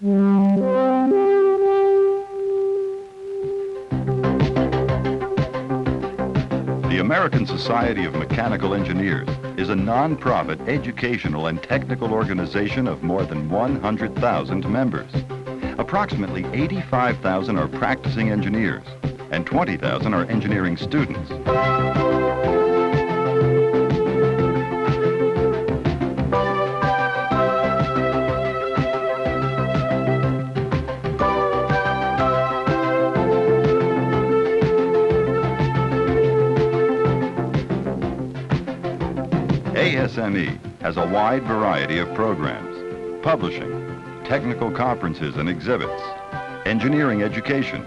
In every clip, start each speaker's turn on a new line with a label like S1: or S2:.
S1: The American Society of Mechanical Engineers is a non-profit educational and technical organization of more than 100,000 members. Approximately 85,000 are practicing engineers, and 20,000 are engineering students. ASME has a wide variety of programs: publishing, technical conferences and exhibits, engineering education,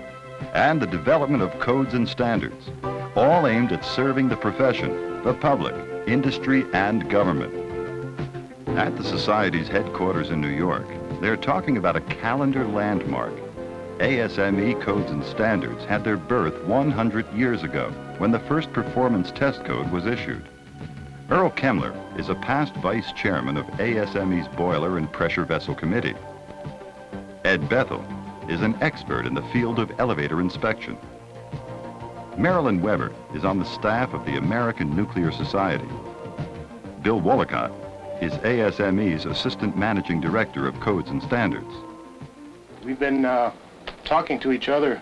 S1: and the development of codes and standards, all aimed at serving the profession, the public, industry, and government. At the Society's headquarters in New York, they're talking about a calendar landmark. ASME Codes and Standards had their birth 100 years ago, when the first performance test code was issued. Earl Kemmler is a past vice chairman of ASME's Boiler and Pressure Vessel Committee. Ed Bethel is an expert in the field of elevator inspection. Marilyn Weber is on the staff of the American Nuclear Society. Bill Wollicott is ASME's Assistant Managing Director of Codes and Standards.
S2: We've been talking to each other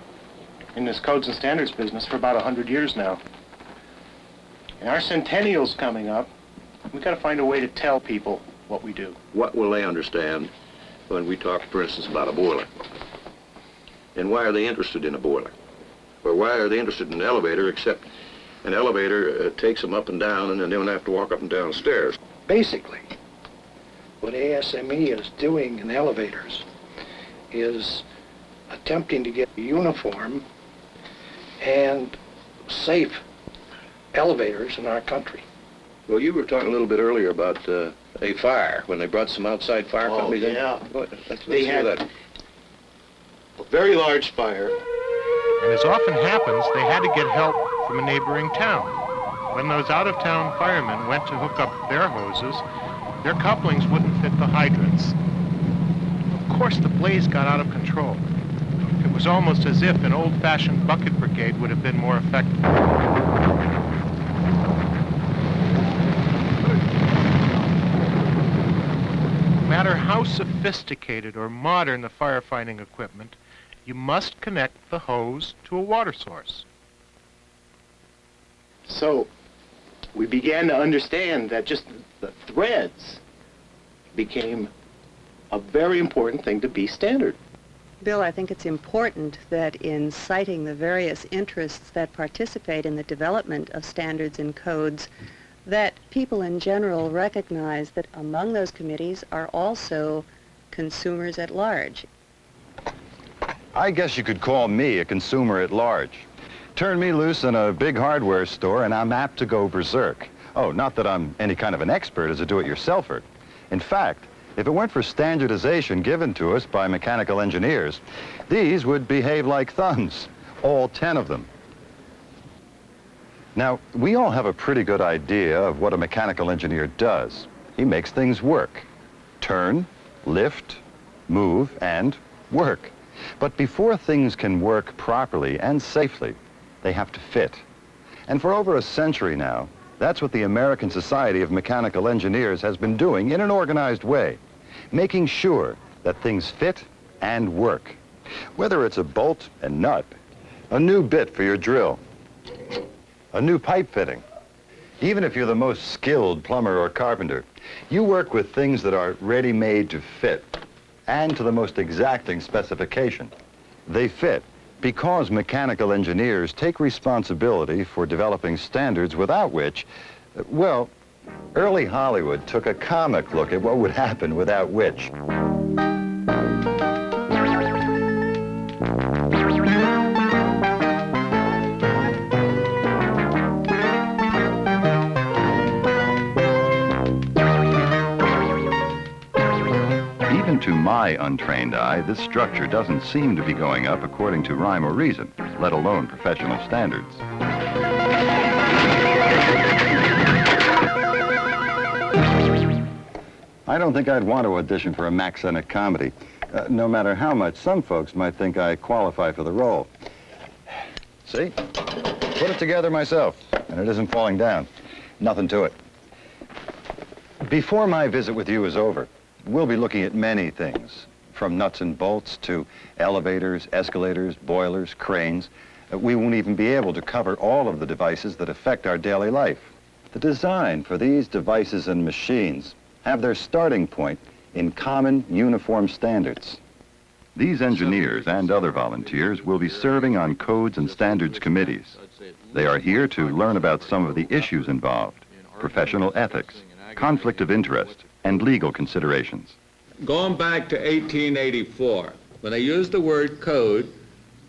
S2: in this Codes and Standards business for about 100 years now. And our centennial's coming up. We've got to find a way to tell people what we do.
S3: What will they understand when we talk, for instance, about a boiler? And why are they interested in a boiler? Or why are they interested in an elevator, except an elevator takes them up and down and then they don't have to walk up and down the stairs?
S4: Basically, what ASME is doing in elevators is attempting to get uniform and safe elevators in our country.
S3: Well, you were talking a little bit earlier about a fire, when they brought some outside fire companies in.
S2: Yeah.
S3: Let's
S2: They
S3: hear
S2: had
S3: that.
S2: a very large fire.
S5: And as often happens, they had to get help from a neighboring town. When those out-of-town firemen went to hook up their hoses, their couplings wouldn't fit the hydrants. Of course, the blaze got out of control. It was almost as if an old-fashioned bucket brigade would have been more effective. No matter how sophisticated or modern the firefighting equipment, you must connect the hose to a water source.
S2: So we began to understand that just the threads became a very important thing to be standard.
S6: Bill, I think it's important that in citing the various interests that participate in the development of standards and codes, that people in general recognize that among those committees are also consumers at large.
S1: I guess you could call me a consumer at large. Turn me loose in a big hardware store and I'm apt to go berserk. Oh, not that I'm any kind of an expert as a do-it-yourselfer. In fact, if it weren't for standardization given to us by mechanical engineers, these would behave like thumbs, all 10 of them. Now, we all have a pretty good idea of what a mechanical engineer does. He makes things work. Turn, lift, move, and work. But before things can work properly and safely, they have to fit. And for over a century now, that's what the American Society of Mechanical Engineers has been doing in an organized way, making sure that things fit and work. Whether it's a bolt and nut, a new bit for your drill, a new pipe fitting. Even if you're the most skilled plumber or carpenter, you work with things that are ready-made to fit and to the most exacting specification. They fit because mechanical engineers take responsibility for developing standards without which, well, early Hollywood took a comic look at what would happen without which. Even to my untrained eye, this structure doesn't seem to be going up according to rhyme or reason, let alone professional standards. I don't think I'd want to audition for a Mack Sennett comedy. no matter how much some folks might think I qualify for the role. See? Put it together myself, and it isn't falling down. Nothing to it. Before my visit with you is over, we'll be looking at many things, from nuts and bolts to elevators, escalators, boilers, cranes. We won't even be able to cover all of the devices that affect our daily life. The design for these devices and machines have their starting point in common, uniform standards. These engineers and other volunteers will be serving on codes and standards committees. They are here to learn about some of the issues involved, professional ethics, conflict of interest, and legal considerations.
S7: Going back to 1884, when they used the word code,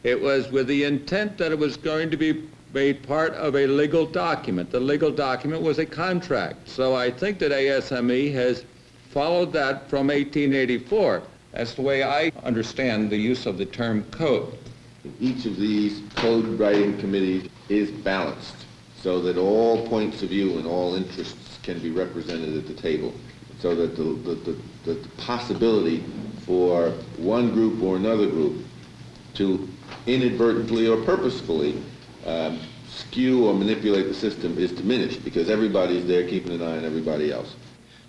S7: it was with the intent that it was going to be made part of a legal document. The legal document was a contract. So I think that ASME has followed that from 1884. That's the way I understand the use of the term code.
S8: Each of these code writing committees is balanced so that all points of view and all interests can be represented at the table, so that the possibility for one group or another group to inadvertently or purposefully skew or manipulate the system is diminished, because everybody's there keeping an eye on everybody else.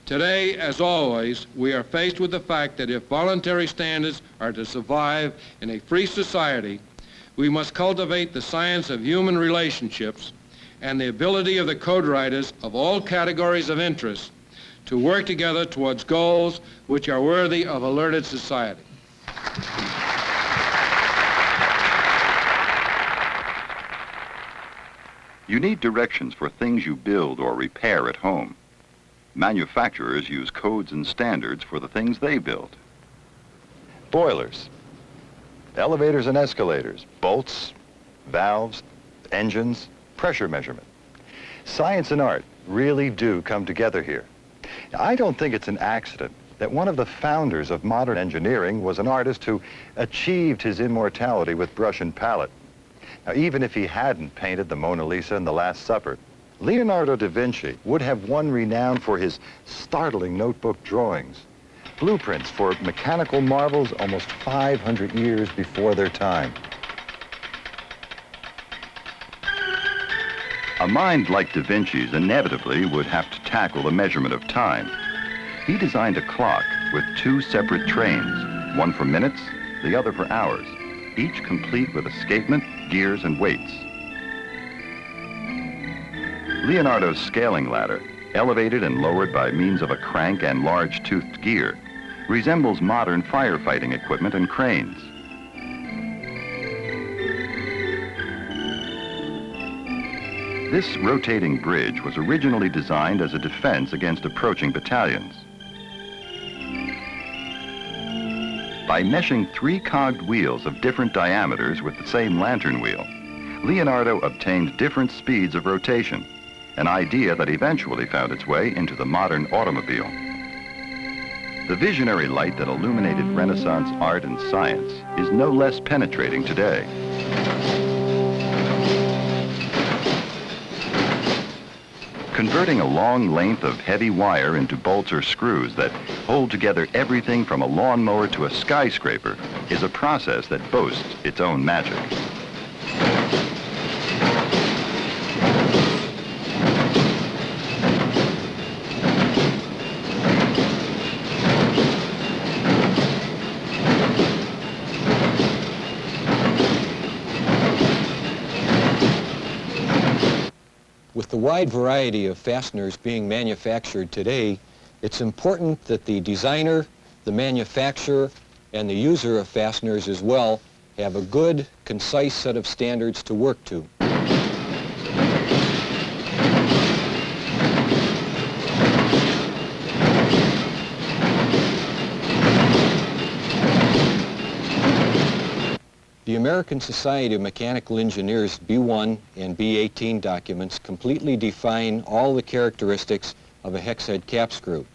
S9: Today, as always, we are faced with the fact that if voluntary standards are to survive in a free society, we must cultivate the science of human relationships and the ability of the code writers of all categories of interest to work together towards goals which are worthy of alerted society.
S1: You need directions for things you build or repair at home. Manufacturers use codes and standards for the things they build. Boilers, elevators and escalators, bolts, valves, engines, pressure measurement. Science and art really do come together here. Now, I don't think it's an accident that one of the founders of modern engineering was an artist who achieved his immortality with brush and palette. Now, even if he hadn't painted the Mona Lisa and the Last Supper, Leonardo da Vinci would have won renown for his startling notebook drawings, blueprints for mechanical marvels almost 500 years before their time. A mind like da Vinci's inevitably would have to tackle the measurement of time. He designed a clock with two separate trains, one for minutes, the other for hours, each complete with escapement, gears, and weights. Leonardo's scaling ladder, elevated and lowered by means of a crank and large-toothed gear, resembles modern firefighting equipment and cranes. This rotating bridge was originally designed as a defense against approaching battalions. By meshing three cogged wheels of different diameters with the same lantern wheel, Leonardo obtained different speeds of rotation, an idea that eventually found its way into the modern automobile. The visionary light that illuminated Renaissance art and science is no less penetrating today. Converting a long length of heavy wire into bolts or screws that hold together everything from a lawnmower to a skyscraper is a process that boasts its own magic.
S10: With the wide variety of fasteners being manufactured today, it's important that the designer, the manufacturer, and the user of fasteners as well have a good, concise set of standards to work to. The American Society of Mechanical Engineers B1 and B18 documents completely define all the characteristics of a hex head cap screw.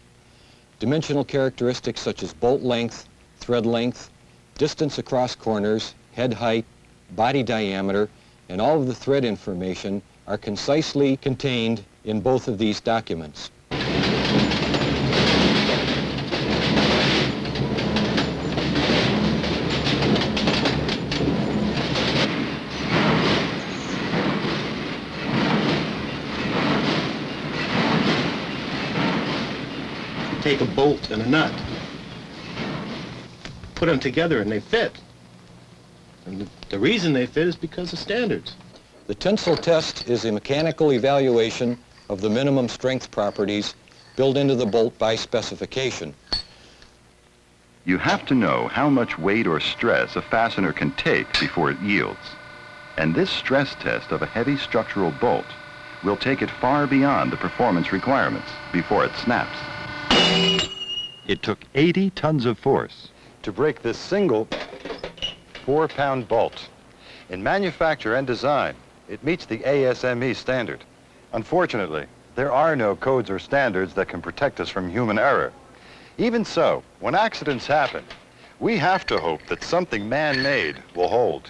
S10: Dimensional characteristics such as bolt length, thread length, distance across corners, head height, body diameter, and all of the thread information are concisely contained in both of these documents.
S2: take a bolt and a nut, put them together, and they fit. And the reason they fit is because of standards.
S10: The tensile test is a mechanical evaluation of the minimum strength properties built into the bolt by specification.
S1: You have to know how much weight or stress a fastener can take before it yields. And this stress test of a heavy structural bolt will take it far beyond the performance requirements before it snaps. It took 80 tons of force to break this single 4-pound bolt. In manufacture and design, it meets the ASME standard. Unfortunately, there are no codes or standards that can protect us from human error. Even so, when accidents happen, we have to hope that something man-made will hold.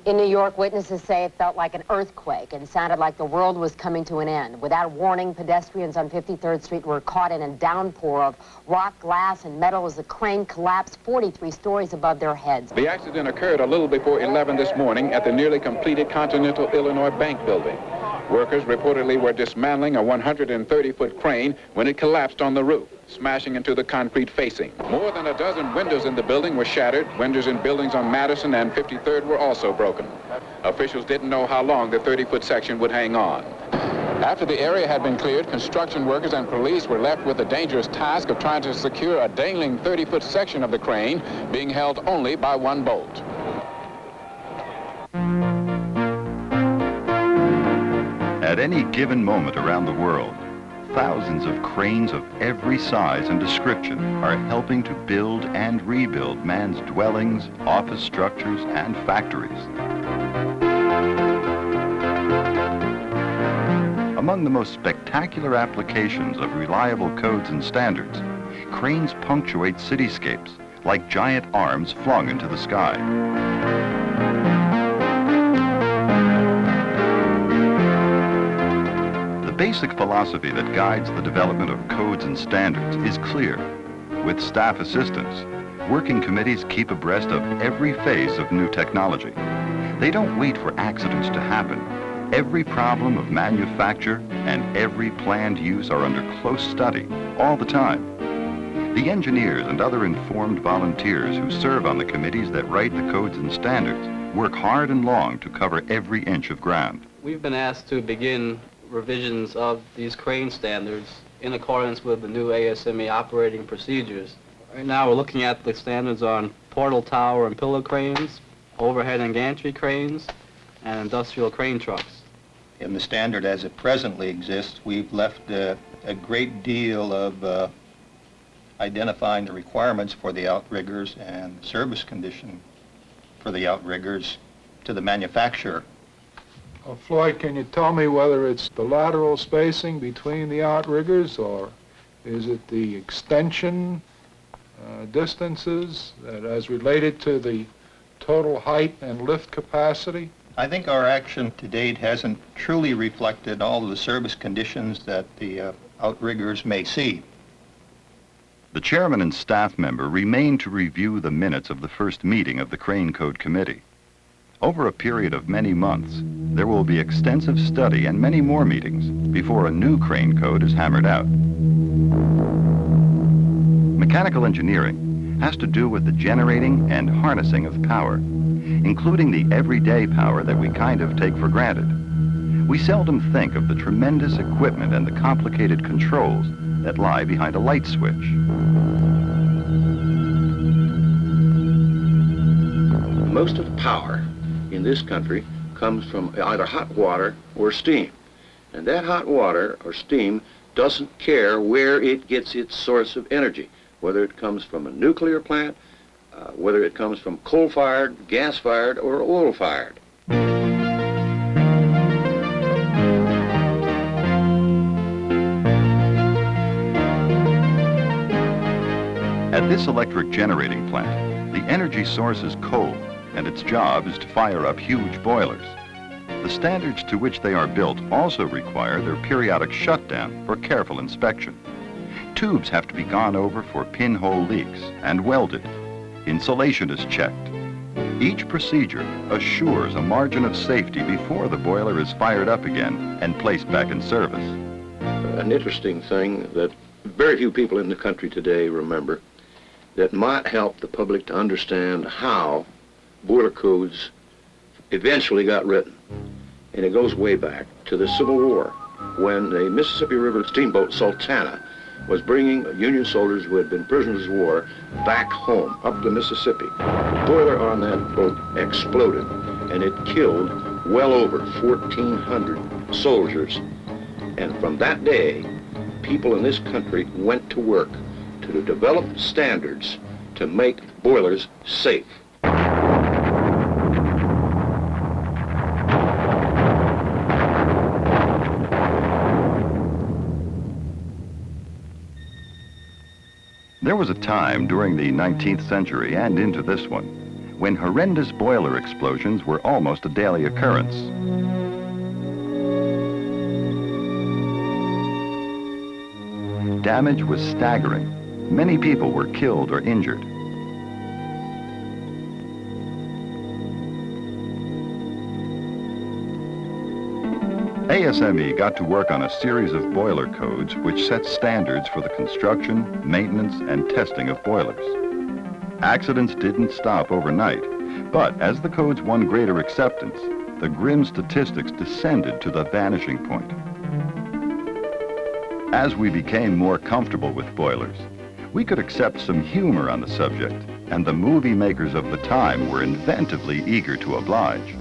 S11: In New York, witnesses say it felt like an earthquake and sounded like the world was coming to an end. Without warning, pedestrians on 53rd Street were caught in a downpour of rock, glass, and metal as the crane collapsed 43 stories above their heads.
S12: The accident occurred a little before 11 this morning at the nearly completed Continental Illinois Bank building. Workers reportedly were dismantling a 130-foot crane when it collapsed on the roof, smashing into the concrete facing. More than a dozen windows in the building were shattered. Windows in buildings on Madison and 53rd were also broken. Officials didn't know how long the 30-foot section would hang on. After the area had been cleared, construction workers and police were left with the dangerous task of trying to secure a dangling 30-foot section of the crane, being held only by one bolt.
S1: At any given moment around the world, thousands of cranes of every size and description are helping to build and rebuild man's dwellings, office structures, and factories. Among the most spectacular applications of reliable codes and standards, cranes punctuate cityscapes like giant arms flung into the sky. The basic philosophy that guides the development of codes and standards is clear. With staff assistance, working committees keep abreast of every phase of new technology. They don't wait for accidents to happen. Every problem of manufacture and every planned use are under close study all the time. The engineers and other informed volunteers who serve on the committees that write the codes and standards work hard and long to cover every inch of ground.
S13: We've been asked to begin revisions of these crane standards in accordance with the new ASME operating procedures. Right now we're looking at the standards on portal tower and pillar cranes, overhead and gantry cranes, and industrial crane trucks.
S14: In the standard as it presently exists, we've left a great deal of identifying the requirements for the outriggers and service condition for the outriggers to the manufacturer.
S15: Floyd, can you tell me whether it's the lateral spacing between the outriggers, or is it the extension distances that as related to the total height and lift capacity?
S14: I think our action to date hasn't truly reflected all of the service conditions that the outriggers may see.
S1: The chairman and staff member remain to review the minutes of the first meeting of the Crane Code Committee. Over a period of many months, there will be extensive study and many more meetings before a new crane code is hammered out. Mechanical engineering has to do with the generating and harnessing of power, including the everyday power that we kind of take for granted. We seldom think of the tremendous equipment and the complicated controls that lie behind a light switch.
S3: Most of the power in this country comes from either hot water or steam. And that hot water or steam doesn't care where it gets its source of energy, whether it comes from a nuclear plant, whether it comes from coal-fired, gas-fired, or oil-fired.
S1: At this electric generating plant, the energy source is coal, and its job is to fire up huge boilers. The standards to which they are built also require their periodic shutdown for careful inspection. Tubes have to be gone over for pinhole leaks and welded. Insulation is checked. Each procedure assures a margin of safety before the boiler is fired up again and placed back in service.
S3: An interesting thing that very few people in the country today remember that might help the public to understand how boiler codes eventually got written. And it goes way back to the Civil War, when the Mississippi River steamboat Sultana was bringing Union soldiers who had been prisoners of war back home, up the Mississippi. The boiler on that boat exploded, and it killed well over 1,400 soldiers. And from that day, people in this country went to work to develop standards to make boilers safe.
S1: There was a time during the 19th century and into this one when horrendous boiler explosions were almost a daily occurrence. Damage was staggering. Many people were killed or injured. ASME got to work on a series of boiler codes which set standards for the construction, maintenance, and testing of boilers. Accidents didn't stop overnight, but as the codes won greater acceptance, the grim statistics descended to the vanishing point. As we became more comfortable with boilers, we could accept some humor on the subject, and the movie makers of the time were inventively eager to oblige.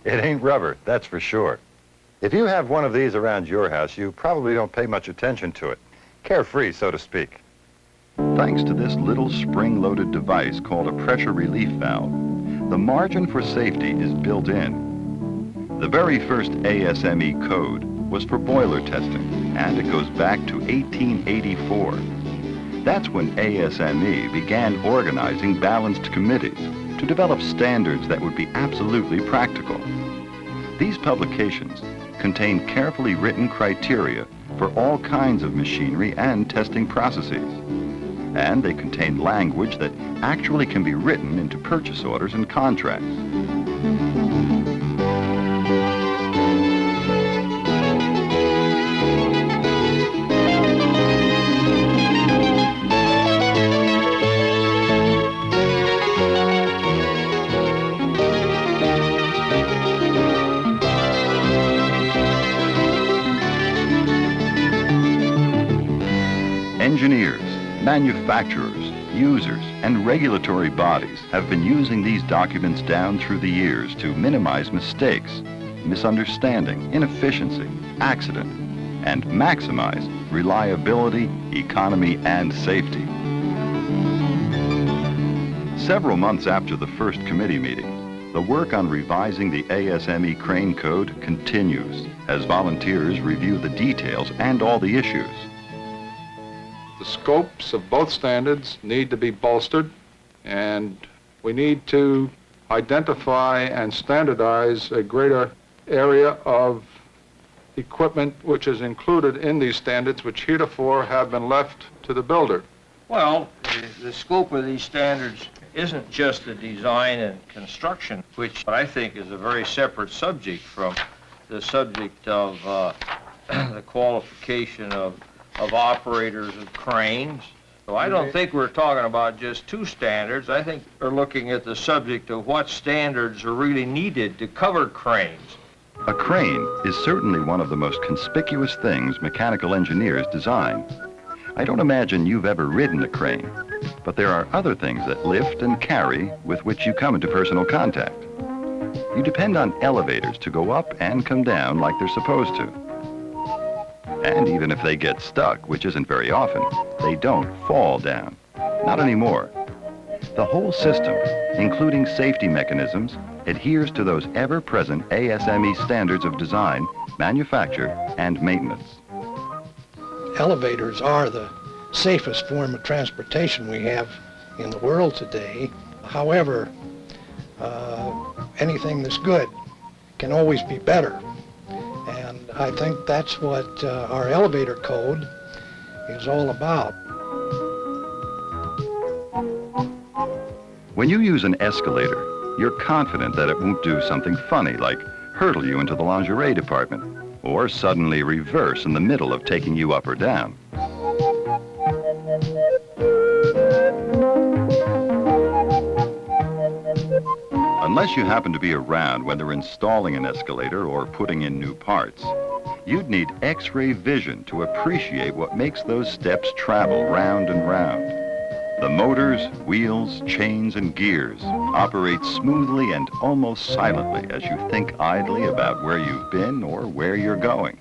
S1: It ain't rubber, that's for sure. If you have one of these around your house, you probably don't pay much attention to it. Carefree, so to speak. Thanks to this little spring-loaded device called a pressure relief valve, the margin for safety is built in. The very first ASME code was for boiler testing, and it goes back to 1884. That's when ASME began organizing balanced committees to develop standards that would be absolutely practical. These publications contain carefully written criteria for all kinds of machinery and testing processes. And they contain language that actually can be written into purchase orders and contracts. Engineers, manufacturers, users, and regulatory bodies have been using these documents down through the years to minimize mistakes, misunderstanding, inefficiency, accident, and maximize reliability, economy, and safety. Several months after the first committee meeting, the work on revising the ASME crane code continues as volunteers review the details and all the issues.
S15: The scopes of both standards need to be bolstered, and we need to identify and standardize a greater area of equipment which is included in these standards, which heretofore have been left to the builder.
S16: Well, the scope of these standards isn't just the design and construction, which I think is a very separate subject from the subject of the qualification of operators of cranes. So I don't think we're talking about just two standards. I think we're looking at the subject of what standards are really needed to cover cranes.
S1: A crane is certainly one of the most conspicuous things mechanical engineers design. I don't imagine you've ever ridden a crane, but there are other things that lift and carry with which you come into personal contact. You depend on elevators to go up and come down like they're supposed to. And even if they get stuck, which isn't very often, they don't fall down. Not anymore. The whole system, including safety mechanisms, adheres to those ever-present ASME standards of design, manufacture, and maintenance.
S4: Elevators are the safest form of transportation we have in the world today. However, anything that's good can always be better. And I think that's what our elevator code is all about.
S1: When you use an escalator, you're confident that it won't do something funny like hurtle you into the lingerie department or suddenly reverse in the middle of taking you up or down. Unless you happen to be around when they're installing an escalator or putting in new parts, you'd need X-ray vision to appreciate what makes those steps travel round and round. The motors, wheels, chains, and gears operate smoothly and almost silently as you think idly about where you've been or where you're going.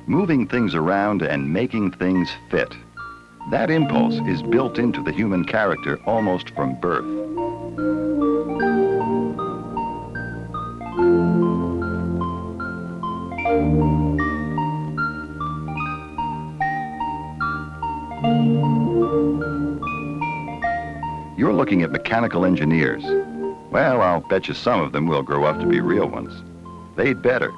S1: Moving things around and making things fit. That impulse is built into the human character almost from birth. You're looking at mechanical engineers. Well, I'll bet you some of them will grow up to be real ones. They'd better.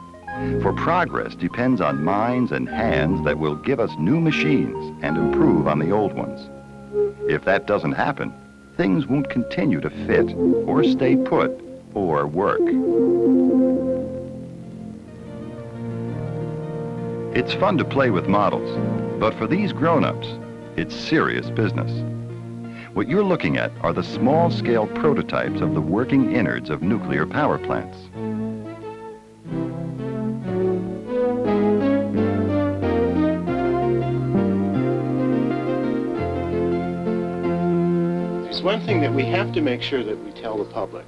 S1: For progress depends on minds and hands that will give us new machines and improve on the old ones. If that doesn't happen, things won't continue to fit or stay put or work. It's fun to play with models, but for these grown-ups, it's serious business. What you're looking at are the small-scale prototypes of the working innards of nuclear power plants.
S2: There's one thing that we have to make sure that we tell the public.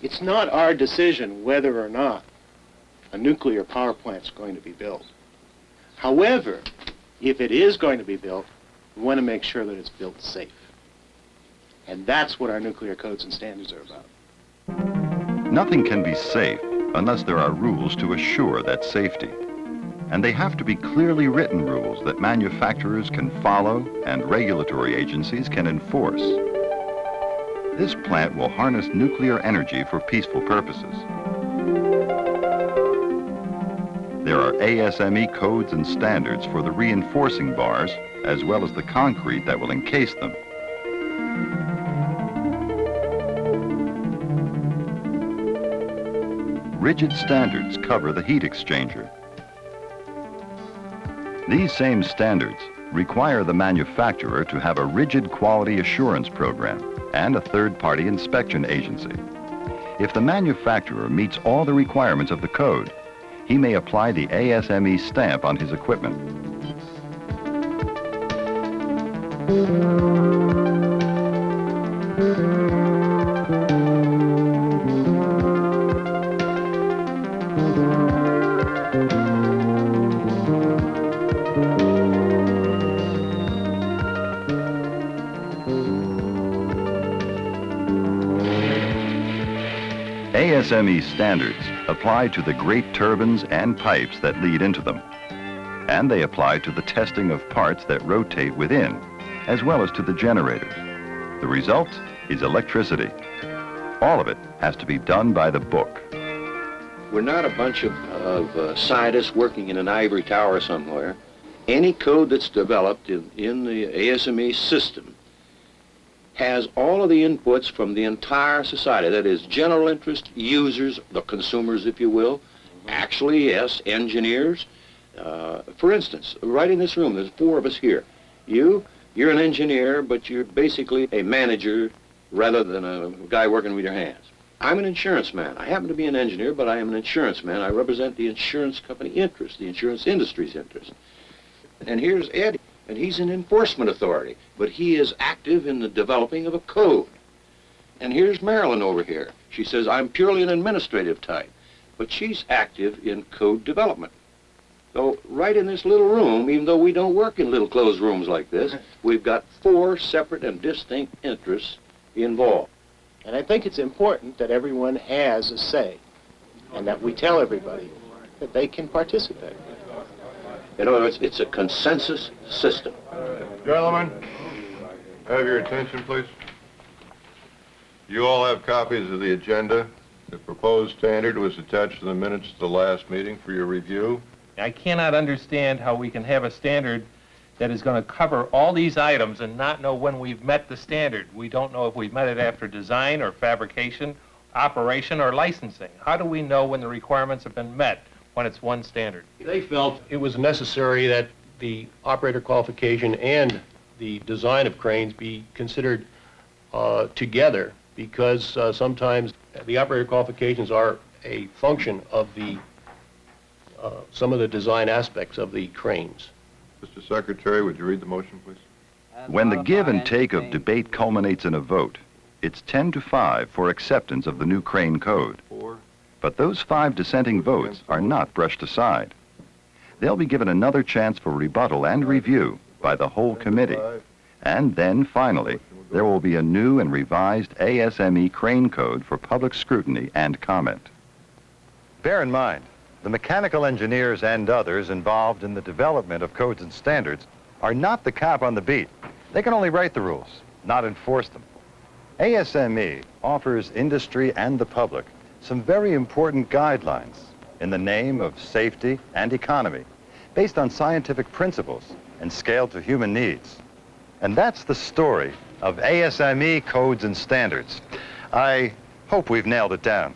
S2: It's not our decision whether or not a nuclear power plant is going to be built. However, if it is going to be built, we want to make sure that it's built safe. And that's what our nuclear codes and standards are about.
S1: Nothing can be safe unless there are rules to assure that safety. And they have to be clearly written rules that manufacturers can follow and regulatory agencies can enforce. This plant will harness nuclear energy for peaceful purposes. There are ASME codes and standards for the reinforcing bars, as well as the concrete that will encase them. Rigid standards cover the heat exchanger. These same standards require the manufacturer to have a rigid quality assurance program and a third-party inspection agency. If the manufacturer meets all the requirements of the code, he may apply the ASME stamp on his equipment. ASME standards apply to the great turbines and pipes that lead into them. And they apply to the testing of parts that rotate within, as well as to the generators. The result is electricity. All of it has to be done by the book.
S3: We're not a bunch of scientists working in an ivory tower somewhere. Any code that's developed in the ASME system has all of the inputs from the entire society. That is, general interest users, the consumers, if you will. Actually, yes, engineers. For instance, right in this room, there's 4 of us here. You're an engineer, but you're basically a manager rather than a guy working with your hands. I'm an insurance man. I happen to be an engineer, but I am an insurance man. I represent the insurance company interest, the insurance industry's interest. And here's Eddie, and he's an enforcement authority, but he is active in the developing of a code. And here's Marilyn over here. She says, I'm purely an administrative type, but she's active in code development. So right in this little room, even though we don't work in little closed rooms like this, we've got 4 separate and distinct interests involved.
S2: And I think it's important that everyone has a say, and that we tell everybody that they can participate.
S3: In other words, it's a consensus system.
S17: Gentlemen, have your attention, please. You all have copies of the agenda. The proposed standard was attached to the minutes of the last meeting for your review.
S16: I cannot understand how we can have a standard that is going to cover all these items and not know when we've met the standard. We don't know if we've met it after design or fabrication, operation, or licensing. How do we know when the requirements have been met when it's one standard?
S18: They felt it was necessary that the operator qualification and the design of cranes be considered together, because sometimes the operator qualifications are a function of the some of the design aspects of the cranes.
S17: Mr. Secretary, would you read the motion, please?
S1: When the give and take of debate culminates in a vote, it's 10-5 for acceptance of the new crane code. But those 5 dissenting votes are not brushed aside. They'll be given another chance for rebuttal and review by the whole committee. And then, finally, there will be a new and revised ASME crane code for public scrutiny and comment. Bear in mind, the mechanical engineers and others involved in the development of codes and standards are not the cop on the beat. They can only write the rules, not enforce them. ASME offers industry and the public some very important guidelines in the name of safety and economy, based on scientific principles and scaled to human needs. And that's the story of ASME codes and standards. I hope we've nailed it down.